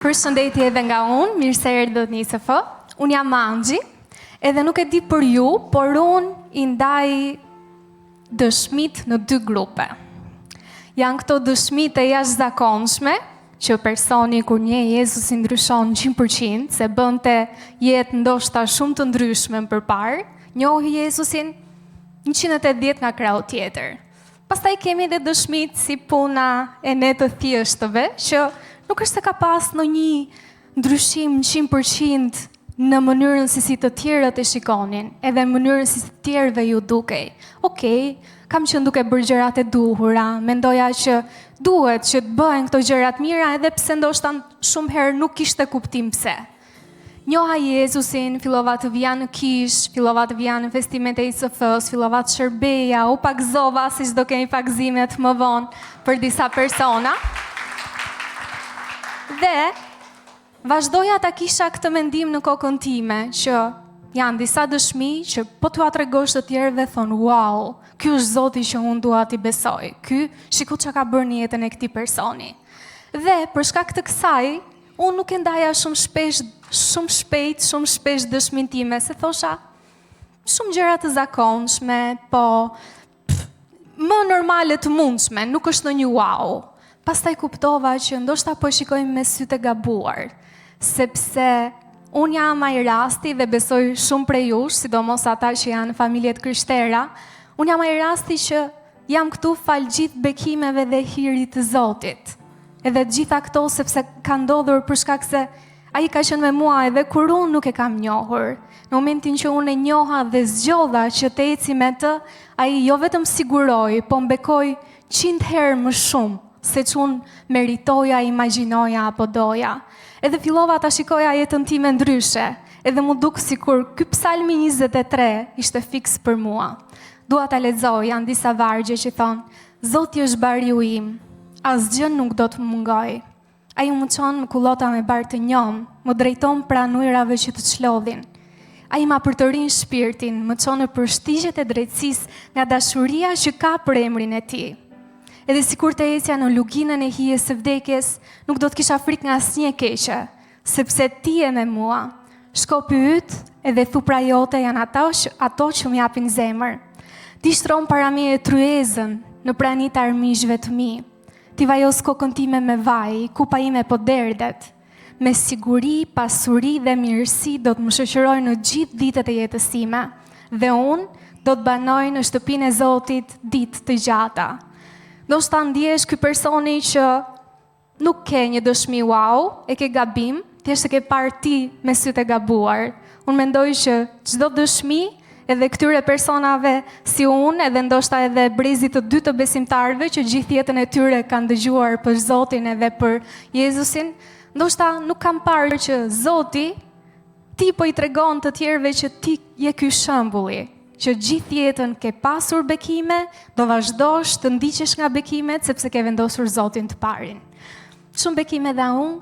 Përshëndetje edhe nga unë, mirë se erdhët në ISF. Unë jam Angji, edhe nuk e di për ju, por unë i ndaj dëshmit në dy grupe. Janë këto dëshmit e jashtëzakonshme, që personi kur njeh Jezusin ndryshon 100%, se bënte jetë ndoshta shumë të ndryshme përpara, njohi Jezusin 180 nga krau tjetër. Pastaj kemi edhe dëshmit si puna e ne të thjeshtëve, që nuk është se ka pas në një ndryshim 100% në mënyrën si të tjerët e shikonin, edhe në mënyrën si të tjerëve ju dukej. Okej, kam qenë duke bërë gjërat e duhura, mendoja që duhet që të bëhen këto gjërat mira, edhe pse ndoshta shumë herë nuk kishte kuptim pse. Njoha Jezusin, fillova të vija në kish, fillova të vija në festimet e ISF-s, fillova të shërbeja, u pagzova si çdo kemi pagzimet më vonë për disa persona. Dhe vazhdoja ta kisha këtë mendim në kokën time, që janë disa dëshmi që po t'ua tregosh të tjerëve thonë, wow, ky është Zoti që unë dua t'i besoj. Ky, shiko çka ka bërë në jetën e këtij personi. Dhe për shkak të kësaj, unë nuk e ndaja shumë shpejt dëshmin time, se thosha shumë gjëra të zakonshme, po më normale të mundshme, nuk është në një wow. Pastaj kuptova që ndoshta po shikojmë me sy të gabuar, sepse unë jam ai rasti dhe besoj shumë prej jush, sidomos ata që janë familjet krishterë, unë jam ai rasti që jam këtu fal gjithë bekimeve dhe hirit të Zotit. Edhe gjitha këto sepse ka ndodhur për shkak se ai ka qenë me mua edhe kur unë nuk e kam njohur. Në momentin që unë e njoha dhe zgjodha që të eci me të, ai jo vetëm siguroi, po mbekoi 100 herë më shumë se që unë meritoja, imagjinoja apo doja. Edhe fillova ta shikoja jetën time ndryshe, edhe mu duk sikur ky psalmi 23 ishte fiks për mua. Dua ta lexoj, janë disa vargje që thonë: Zoti është bariu im, asgjë nuk do të mungoj. Ai më çon me kullota me bar të njom, më drejton pranë ujrave që të çlodhin. Ai ma përtërin shpirtin, më çon në përshtigjet e drejtësisë nga dashuria që ka për emrin e tij. Edhe sikur të ecja në luginën e hijes së vdekjes, nuk do të kisha frikë nga asnjë e keqe, sepse ti je me mua. Shkopi yt edhe thupra jote janë ato që më japin zemër. Ti shtron para mie tryezën në pranit e armiqve të mi. Ti vajos kokën time me vaj, kupa ime po derdet. Me siguri, pasuri dhe mirësi do të më shoqëroj në gjithë ditët e jetës time, dhe unë do të banoj në shtëpinë e Zotit ditë të gjata. Ndoshta ndjesh ky personi që nuk ke një dëshmi wow, e ke gabim, thjesht e ke parë ti me sytë e gabuar. Unë mendoj që çdo dëshmi, edhe këtyre personave si unë, edhe ndoshta edhe brezit të dy të besimtarëve që gjithë jetën e tyre kanë dëgjuar për Zotin edhe për Jezusin, ndoshta nuk kam parë që Zoti ti po i tregon të tjerëve që ti je ky shembulli, që gjithë jetën ke pasur bekime, do vazhdosh të ndiqesh nga bekimet sepse ke vendosur Zotin të parin. Shumë bekime dha unë,